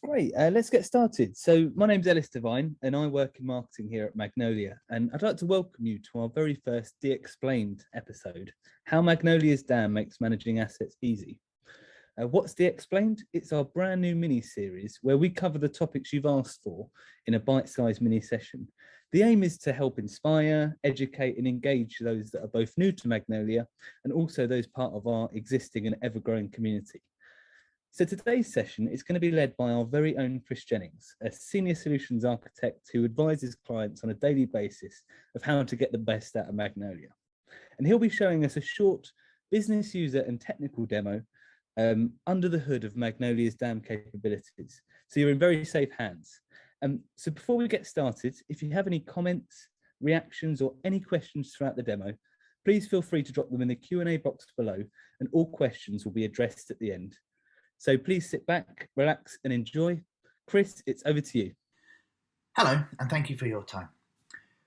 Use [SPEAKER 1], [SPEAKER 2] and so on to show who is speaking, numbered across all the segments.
[SPEAKER 1] Great, let's get started. So my name's Ellis Devine and I work in marketing here at Magnolia, and I'd like to welcome you to our very first DXplained episode, How Magnolia's Dam Makes Managing Assets Easy. What's DXplained? It's our brand new mini-series where we cover the topics you've asked for in a bite-sized mini session. The aim is to help inspire, educate and engage those that are both new to Magnolia and also those part of our existing and ever-growing community. So today's session is going to be led by our very own Chris Jennings, a senior solutions architect who advises clients on a daily basis of how to get the best out of Magnolia. And he'll be showing us a short business user and technical demo under the hood of Magnolia's dam capabilities. So you're in very safe hands. So before we get started, if you have any comments, reactions, or any questions throughout the demo, please feel free to drop them in the Q&A box below, and all questions will be addressed at the end. So please sit back, relax, and enjoy. Chris, it's over to you.
[SPEAKER 2] Hello, and thank you for your time.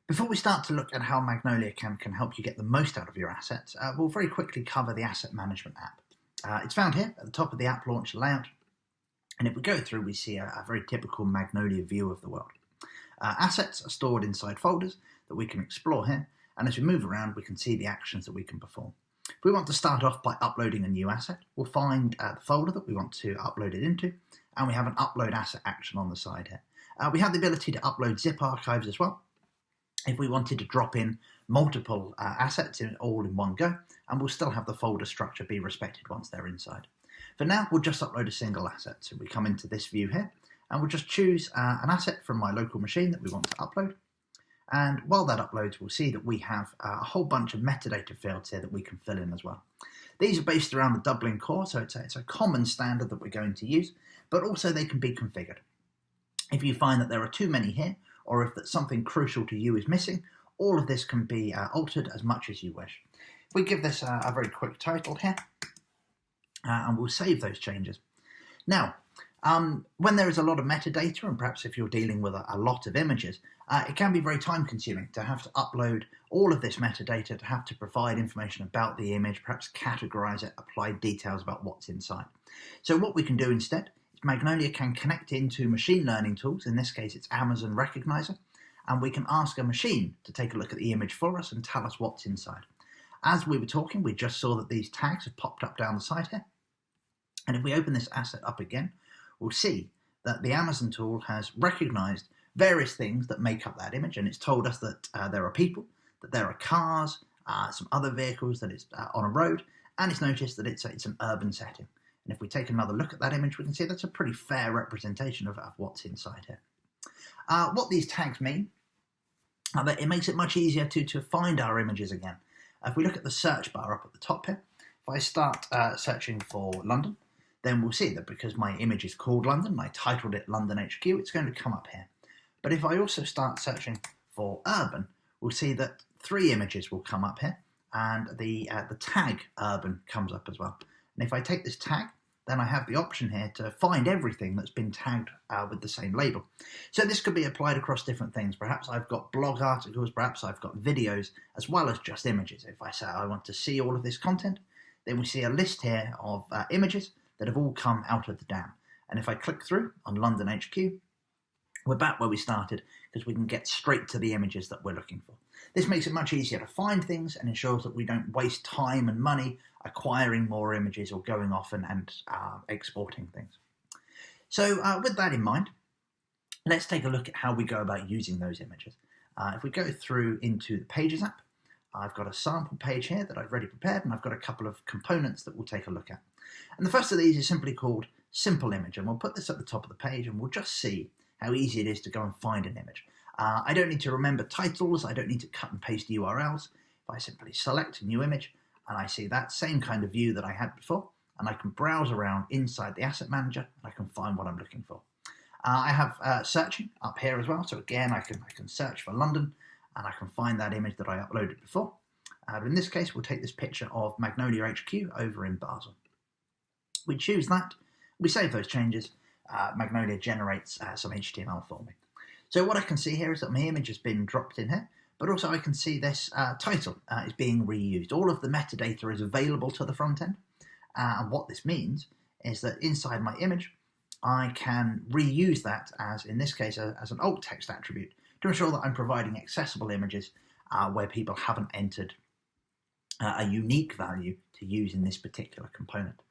[SPEAKER 2] Before we start to look at how Magnolia can help you get the most out of your assets, we'll very quickly cover the Asset Management app. It's found here at the top of the app launcher layout, and if we go through, we see a very typical Magnolia view of the world. Assets are stored inside folders that we can explore here, and as we move around, we can see the actions that we can perform. If we want to start off by uploading a new asset, we'll find the folder that we want to upload it into, and we have an upload asset action on the side here. We have the ability to upload zip archives as well, if we wanted to drop in multiple assets all in one go, and we'll still have the folder structure be respected once they're inside. For now, we'll just upload a single asset. So we come into this view here, and we'll just choose an asset from my local machine that we want to upload. And while that uploads, we'll see that we have a whole bunch of metadata fields here that we can fill in as well. These are based around the Dublin core, so it's a common standard that we're going to use, but also they can be configured. If you find that there are too many here, or if that something crucial to you is missing, all of this can be altered as much as you wish. If we give this a very quick title here, and we'll save those changes. Now, when there is a lot of metadata, and perhaps if you're dealing with a lot of images, it can be very time consuming to have to upload all of this metadata, to have to provide information about the image, perhaps categorize it, apply details about what's inside. So what we can do instead is Magnolia can connect into machine learning tools, in this case it's Amazon Recognizer, and we can ask a machine to take a look at the image for us and tell us what's inside. As we were talking, we just saw that these tags have popped up down the side here. And if we open this asset up again, we'll see that the Amazon tool has recognized various things that make up that image, and it's told us that there are people, that there are cars, some other vehicles, that it's on a road, and it's noticed that it's an urban setting. And if we take another look at that image, we can see that's a pretty fair representation of what's inside here. What these tags mean, that it makes it much easier to find our images again. If we look at the search bar up at the top here, if I start searching for London, then we'll see that because my image is called London, I titled it London HQ, it's going to come up here. But if I also start searching for urban, we'll see that 3 images will come up here, and the tag urban comes up as well. And if I take this tag, then I have the option here to find everything that's been tagged with the same label. So this could be applied across different things. Perhaps I've got blog articles, perhaps I've got videos, as well as just images. If I say I want to see all of this content, then we see a list here of images that have all come out of the dam. And if I click through on London HQ, we're back where we started, because we can get straight to the images that we're looking for. This makes it much easier to find things and ensures that we don't waste time and money acquiring more images or going off and exporting things. So with that in mind, let's take a look at how we go about using those images. If we go through into the Pages app, I've got a sample page here that I've already prepared, and I've got a couple of components that we'll take a look at. And the first of these is simply called Simple Image, and we'll put this at the top of the page and we'll just see how easy it is to go and find an image. I don't need to remember titles, I don't need to cut and paste URLs. If I simply select a new image and I see that same kind of view that I had before, and I can browse around inside the Asset Manager and I can find what I'm looking for. I have searching up here as well, so again I can search for London and I can find that image that I uploaded before. But in this case we'll take this picture of Magnolia HQ over in Basel. We choose that, we save those changes, Magnolia generates some HTML for me. So what I can see here is that my image has been dropped in here, but also I can see this title is being reused. All of the metadata is available to the front end, and what this means is that inside my image, I can reuse that as, in this case, as an alt text attribute to ensure that I'm providing accessible images where people haven't entered a unique value to use in this particular component.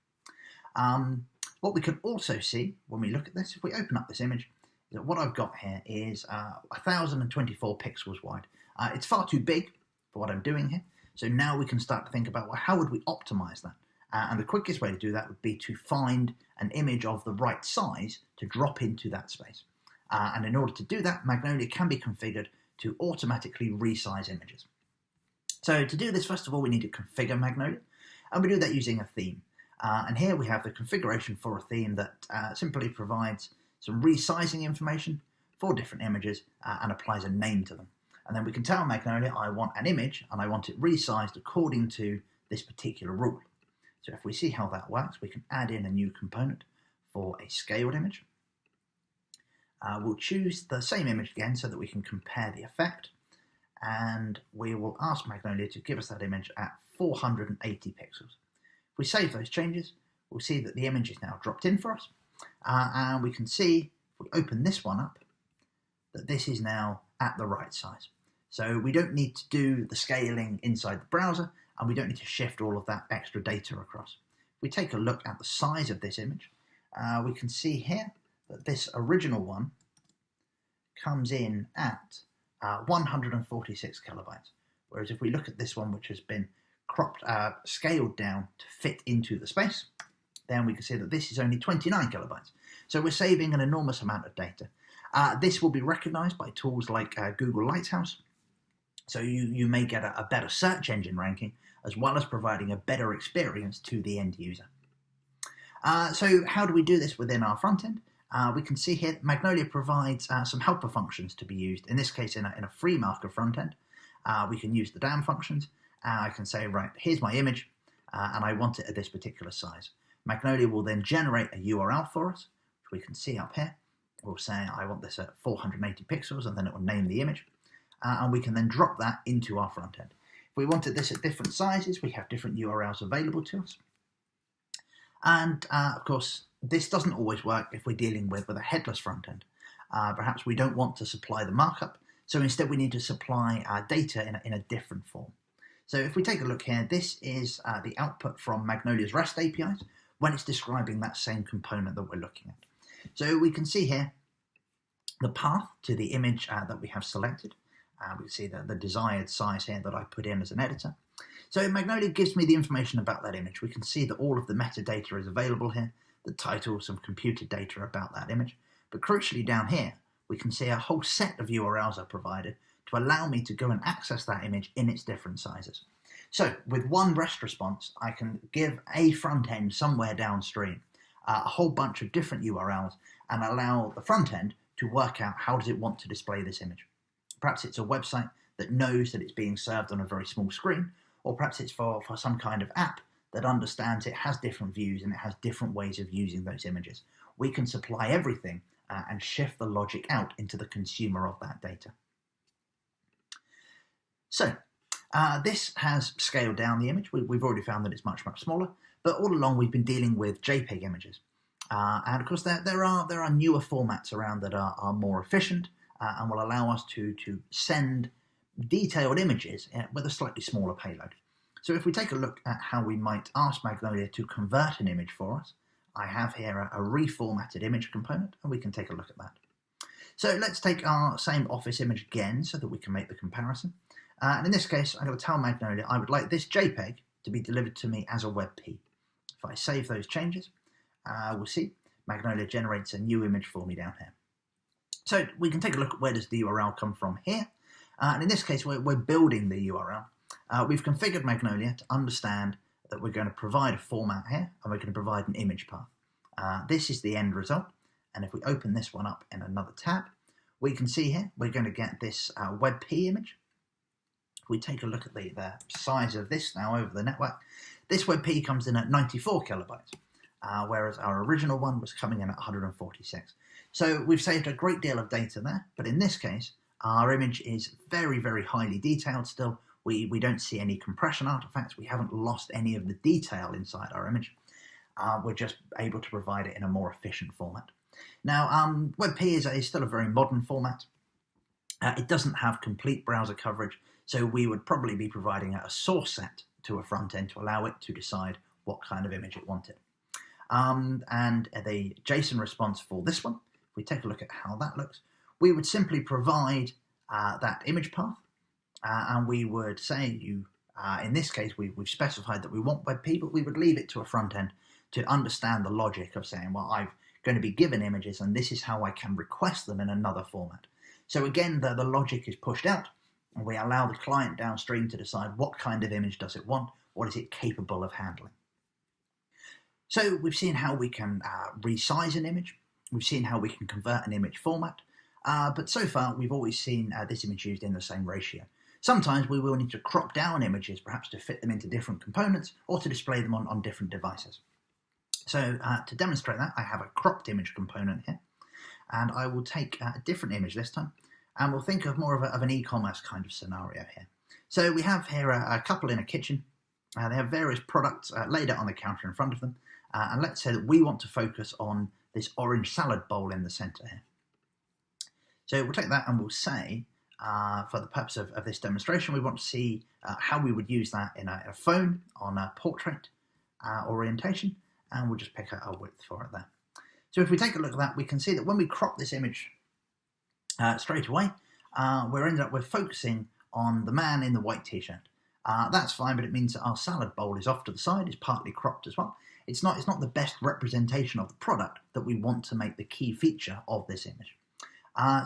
[SPEAKER 2] What we can also see when we look at this, if we open up this image, is that what I've got here is 1024 pixels wide. It's far too big for what I'm doing here. So now we can start to think about, well, how would we optimize that? And the quickest way to do that would be to find an image of the right size to drop into that space. And in order to do that, Magnolia can be configured to automatically resize images. So to do this, first of all, we need to configure Magnolia, and we do that using a theme. And here we have the configuration for a theme that simply provides some resizing information for different images and applies a name to them. And then we can tell Magnolia I want an image and I want it resized according to this particular rule. So if we see how that works, we can add in a new component for a scaled image. We'll choose the same image again so that we can compare the effect, and we will ask Magnolia to give us that image at 480 pixels. If we save those changes, we'll see that the image is now dropped in for us, and we can see, if we open this one up, that this is now at the right size. So we don't need to do the scaling inside the browser, and we don't need to shift all of that extra data across. If we take a look at the size of this image, we can see here that this original one comes in at 146 kilobytes. Whereas if we look at this one, which has been cropped, scaled down to fit into the space, then we can see that this is only 29 kilobytes. So we're saving an enormous amount of data. This will be recognized by tools like Google Lighthouse. So you may get a better search engine ranking, as well as providing a better experience to the end user. So how do we do this within our front end? We can see here Magnolia provides some helper functions to be used. In this case, in a free marker front end, we can use the DAM functions. I can say, right, here's my image, and I want it at this particular size. Magnolia will then generate a URL for us, which we can see up here. We'll say, I want this at 480 pixels, and then it will name the image. And we can then drop that into our front end. If we wanted this at different sizes, we have different URLs available to us. And of course, this doesn't always work if we're dealing with a headless front end. Perhaps we don't want to supply the markup, so instead we need to supply data in a different form. So if we take a look here, this is the output from Magnolia's REST APIs when it's describing that same component that we're looking at. So we can see here the path to the image that we have selected. We can see the desired size here that I put in as an editor. So Magnolia gives me the information about that image. We can see that all of the metadata is available here, the title, some computed data about that image. But crucially down here, we can see a whole set of URLs are provided to allow me to go and access that image in its different sizes. So with one REST response, I can give a front end somewhere downstream a whole bunch of different URLs and allow the front end to work out how does it want to display this image. Perhaps it's a website that knows that it's being served on a very small screen, or perhaps it's for some kind of app that understands it has different views and it has different ways of using those images. We can supply everything and shift the logic out into the consumer of that data. So this has scaled down the image. We've already found that it's much, much smaller, but all along we've been dealing with JPEG images. And of course there are newer formats around that are more efficient and will allow us to send detailed images with a slightly smaller payload. So if we take a look at how we might ask Magnolia to convert an image for us, I have here a reformatted image component, and we can take a look at that. So let's take our same office image again so that we can make the comparison. And in this case, I'm going to tell Magnolia I would like this JPEG to be delivered to me as a WebP. If I save those changes, we'll see Magnolia generates a new image for me down here. So we can take a look at where does the URL come from here. And in this case, we're building the URL. We've configured Magnolia to understand that we're going to provide a format here, and we're going to provide an image path. This is the end result. And if we open this one up in another tab, we can see here, we're going to get this WebP image. If we take a look at the size of this now over the network, this WebP comes in at 94 kilobytes, whereas our original one was coming in at 146. So we've saved a great deal of data there, but in this case, our image is very, very highly detailed still. We don't see any compression artifacts. We haven't lost any of the detail inside our image. We're just able to provide it in a more efficient format. Now, WebP is still a very modern format. It doesn't have complete browser coverage, so we would probably be providing a source set to a front end to allow it to decide what kind of image it wanted. And the JSON response for this one, if we take a look at how that looks, we would simply provide that image path, and we would say in this case, we've specified that we want WebP, but we would leave it to a front end to understand the logic of saying, well, I'm going to be given images, and this is how I can request them in another format. So again, the logic is pushed out, and we allow the client downstream to decide what kind of image does it want, what is it capable of handling. So we've seen how we can resize an image, we've seen how we can convert an image format, but so far we've always seen this image used in the same ratio. Sometimes we will need to crop down images, perhaps to fit them into different components or to display them on different devices. So to demonstrate that, I have a cropped image component here, and I will take a different image this time, and we'll think of more of an e-commerce kind of scenario here. So we have here a couple in a kitchen. They have various products laid out on the counter in front of them, and let's say that we want to focus on this orange salad bowl in the center here. So we'll take that and we'll say, for the purpose of this demonstration, we want to see how we would use that in a phone on a portrait orientation, and we'll just pick a width for it there. So if we take a look at that, we can see that when we crop this image straight away, we're focusing on the man in the white t-shirt. That's fine, but it means that our salad bowl is off to the side, is partly cropped as well. It's not the best representation of the product that we want to make the key feature of this image.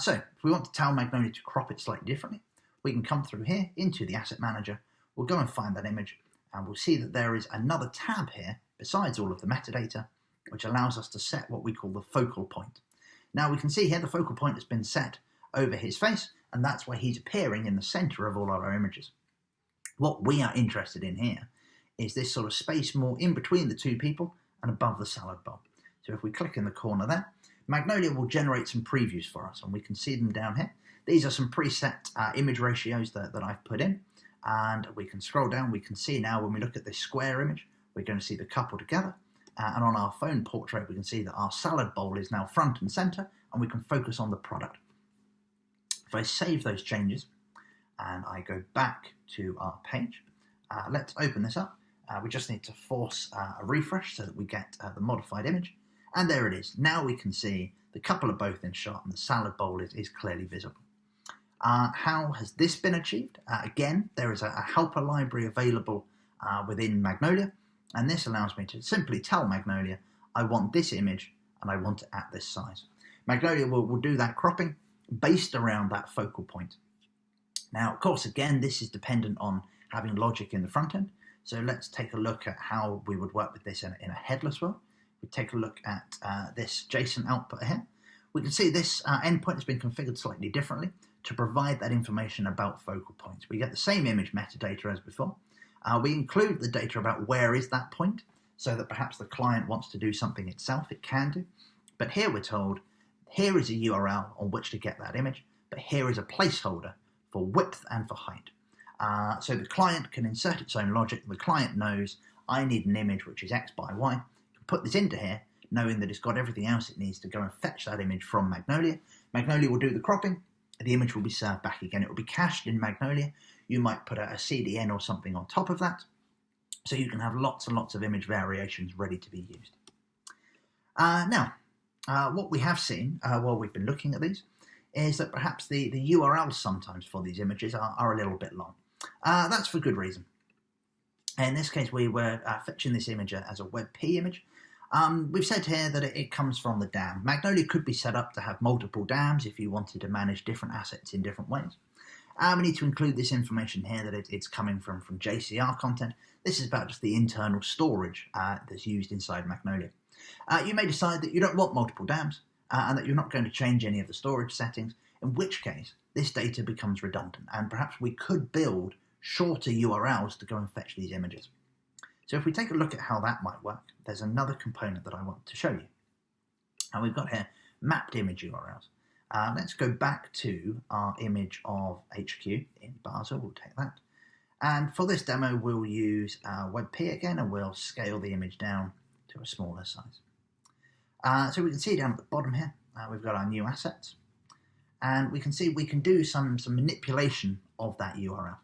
[SPEAKER 2] So if we want to tell Magnolia to crop it slightly differently, we can come through here into the asset manager, we'll go and find that image, and we'll see that there is another tab here besides all of the metadata, which allows us to set what we call the focal point. Now we can see here the focal point has been set over his face, and that's where he's appearing in the center of all of our images. What we are interested in here is this sort of space more in between the two people and above the salad bowl. So if we click in the corner there, Magnolia will generate some previews for us, and we can see them down here. These are some preset image ratios that I've put in, and we can scroll down. We can see now when we look at this square image, we're going to see the couple together, and on our phone portrait we can see that our salad bowl is now front and center, and we can focus on the product. If I save those changes and I go back to our page, let's open this up. We just need to force a refresh so that we get the modified image, and there it is. Now we can see the couple are both in shot and the salad bowl is clearly visible. How has this been achieved? Again, there is a helper library available within Magnolia, and this allows me to simply tell Magnolia, I want this image and I want it at this size. Magnolia will do that cropping based around that focal point. Now, of course, again, this is dependent on having logic in the front end. So let's take a look at how we would work with this in a headless world. We take a look at this JSON output here. We can see this endpoint has been configured slightly differently to provide that information about focal points. We get the same image metadata as before. We include the data about where is that point, so that perhaps the client wants to do something itself, it can do. But here we're told, here is a URL on which to get that image, but here is a placeholder for width and for height. So the client can insert its own logic. The client knows I need an image which is X by Y. Put this into here, knowing that it's got everything else it needs to go and fetch that image from Magnolia. Magnolia will do the cropping. The image will be served back again. It will be cached in Magnolia. You might put a CDN or something on top of that, so you can have lots and lots of image variations ready to be used. Now, what we have seen while we've been looking at these is that perhaps the URLs sometimes for these images are a little bit long. That's for good reason. In this case, we were fetching this image as a WebP image. We've said here that it comes from the DAM. Magnolia could be set up to have multiple DAMs if you wanted to manage different assets in different ways. We need to include this information here that it's coming from JCR content. This is about just the internal storage that's used inside Magnolia. You may decide that you don't want multiple DAMs and that you're not going to change any of the storage settings, in which case this data becomes redundant, and perhaps we could build shorter URLs to go and fetch these images. So if we take a look at how that might work, there's another component that I want to show you. And we've got here mapped image URLs. Let's go back to our image of HQ in Basel. We'll take that. And for this demo, we'll use WebP again, and we'll scale the image down to a smaller size. So we can see down at the bottom here, we've got our new assets, and we can see we can do some manipulation of that URL.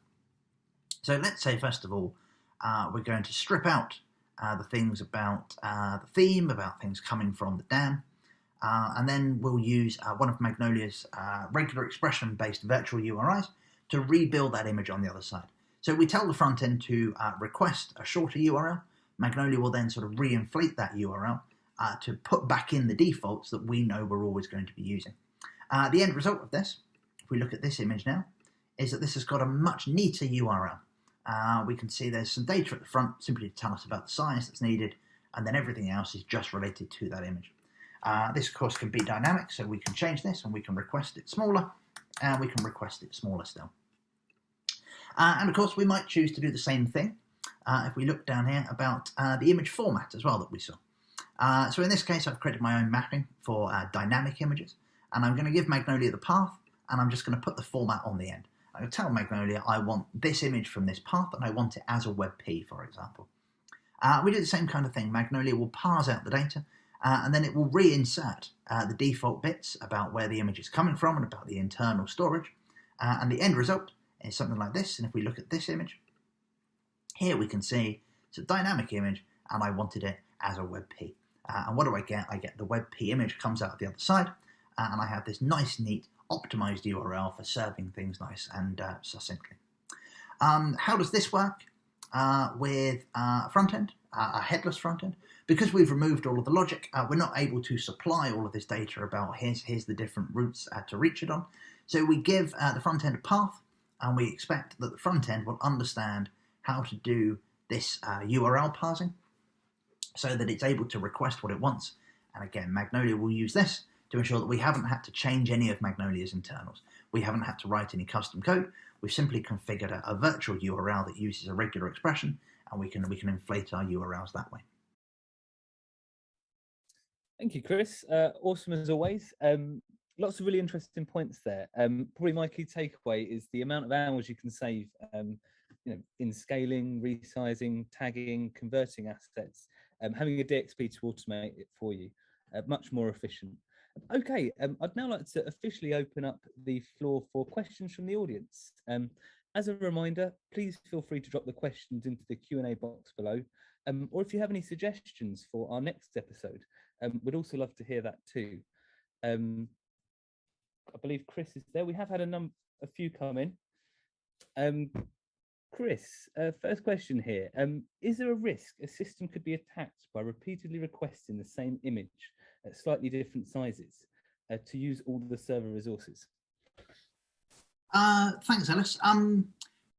[SPEAKER 2] So let's say, first of all, we're going to strip out the things about the theme, about things coming from the DAM, and then we'll use one of Magnolia's regular expression-based virtual URIs to rebuild that image on the other side. So we tell the front end to request a shorter URL. Magnolia will then sort of reinflate that URL to put back in the defaults that we know we're always going to be using. The end result of this, if we look at this image now, is that this has got a much neater URL. We can see there's some data at the front simply to tell us about the size that's needed, and then everything else is just related to that image. This, of course, can be dynamic, so we can change this and we can request it smaller, and we can request it smaller still. And of course, we might choose to do the same thing if we look down here about the image format as well that we saw. So in this case, I've created my own mapping for dynamic images, and I'm going to give Magnolia the path, and I'm just going to put the format on the end. I'm going to tell Magnolia I want this image from this path, and I want it as a WebP, for example. We do the same kind of thing. Magnolia will parse out the data, and then it will reinsert the default bits about where the image is coming from and about the internal storage. And the end result is something like this. And if we look at this image, here we can see it's a dynamic image, and I wanted it as a WebP. And what do I get? I get the WebP image comes out the other side, and I have this nice, neat, optimized URL for serving things nice and succinctly. How does this work with a front end, a headless front end? Because we've removed all of the logic, we're not able to supply all of this data about here's the different routes to reach it on. So we give the front end a path, and we expect that the front end will understand how to do this URL parsing so that it's able to request what it wants. And again, Magnolia will use this to ensure that we haven't had to change any of Magnolia's internals. We haven't had to write any custom code. We've simply configured a virtual URL that uses a regular expression, and we can inflate our URLs that way.
[SPEAKER 1] Thank you, Chris. Awesome as always. Lots of really interesting points there. Probably my key takeaway is the amount of hours you can save in scaling, resizing, tagging, converting assets, having a DXP to automate it for you, much more efficient. Okay, I'd now like to officially open up the floor for questions from the audience. As a reminder, please feel free to drop the questions into the Q&A box below, or if you have any suggestions for our next episode, we'd also love to hear that too. I believe Chris is there. We have had a few come in. Chris, first question here. Is there a risk a system could be attacked by repeatedly requesting the same image at slightly different sizes to use all the server resources?
[SPEAKER 2] Thanks, Ellis.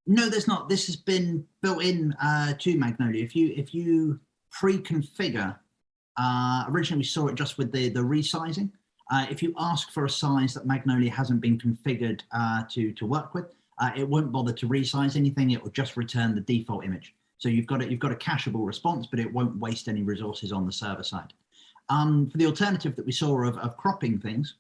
[SPEAKER 2] No, there's not. This has been built in to Magnolia. If you pre-configure, originally we saw it just with the resizing. If you ask for a size that Magnolia hasn't been configured to work with, it won't bother to resize anything. It will just return the default image. So you've got a cacheable response, but it won't waste any resources on the server side. For the alternative that we saw of cropping things,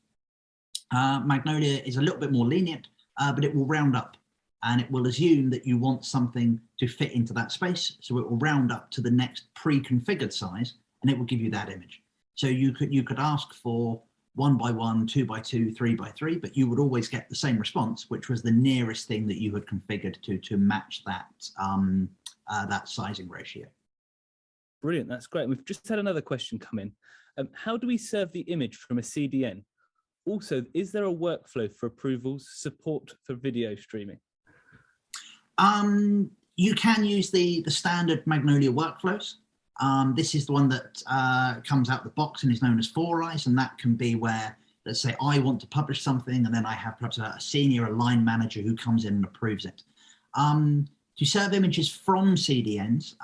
[SPEAKER 2] Magnolia is a little bit more lenient, but it will round up, and it will assume that you want something to fit into that space. So it will round up to the next pre-configured size, and it will give you that image. So you could ask for 1 by 1, 2 by 2, 3 by 3, but you would always get the same response, which was the nearest thing that you had configured to match that that sizing ratio.
[SPEAKER 1] Brilliant, that's great. We've just had another question come in. How do we serve the image from a CDN? Also, is there a workflow for approvals, support for video streaming?
[SPEAKER 2] You can use the standard Magnolia workflows. This is the one that comes out the box and is known as 4eyes, and that can be where, let's say, I want to publish something, and then I have perhaps a senior, a line manager who comes in and approves it. To serve images from CDNs,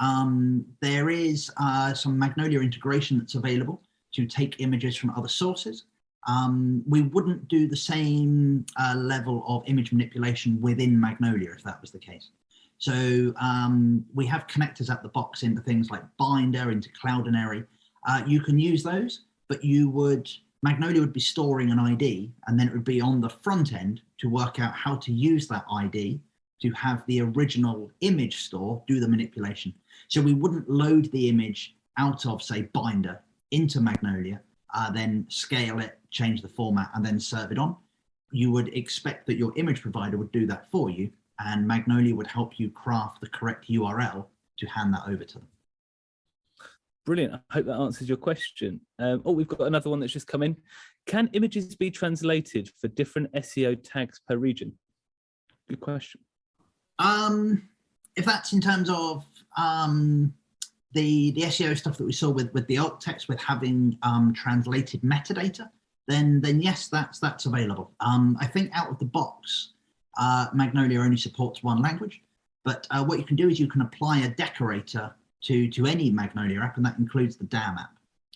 [SPEAKER 2] there is some Magnolia integration that's available to take images from other sources. We wouldn't do the same level of image manipulation within Magnolia if that was the case. So we have connectors at the box into things like Binder, into Cloudinary. You can use those, but Magnolia would be storing an ID, and then it would be on the front end to work out how to use that ID to have the original image store do the manipulation. So we wouldn't load the image out of, say, Binder into Magnolia. then scale it, change the format, and then serve it on. You would expect that your image provider would do that for you, and Magnolia would help you craft the correct URL to hand that over to them.
[SPEAKER 1] Brilliant. I hope that answers your question. Oh, we've got another one that's just come in. Can images be translated for different SEO tags per region? Good question.
[SPEAKER 2] If that's in terms of the SEO stuff that we saw with the alt text, with having translated metadata, then yes, that's available. I think out of the box, Magnolia only supports one language, but what you can do is you can apply a decorator to any Magnolia app, and that includes the DAM app.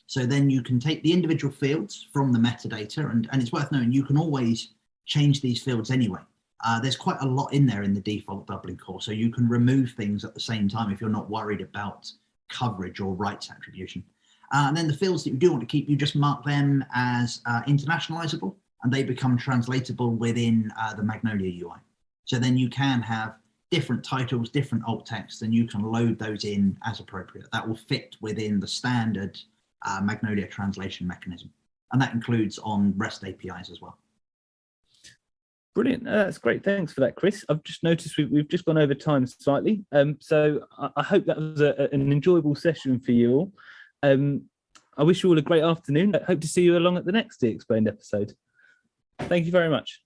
[SPEAKER 2] So then you can take the individual fields from the metadata, and it's worth knowing you can always change these fields anyway. There's quite a lot in there in the default Dublin core, so you can remove things at the same time if you're not worried about coverage or rights attribution. And then the fields that you do want to keep, you just mark them as internationalizable, and they become translatable within the Magnolia UI. So then you can have different titles, different alt text, and you can load those in as appropriate. That will fit within the standard Magnolia translation mechanism. And that includes on REST APIs as well.
[SPEAKER 1] Brilliant. That's great. Thanks for that, Chris. I've just noticed we've just gone over time slightly. So I hope that was an enjoyable session for you all. I wish you all a great afternoon. I hope to see you along at the next DXplained episode. Thank you very much.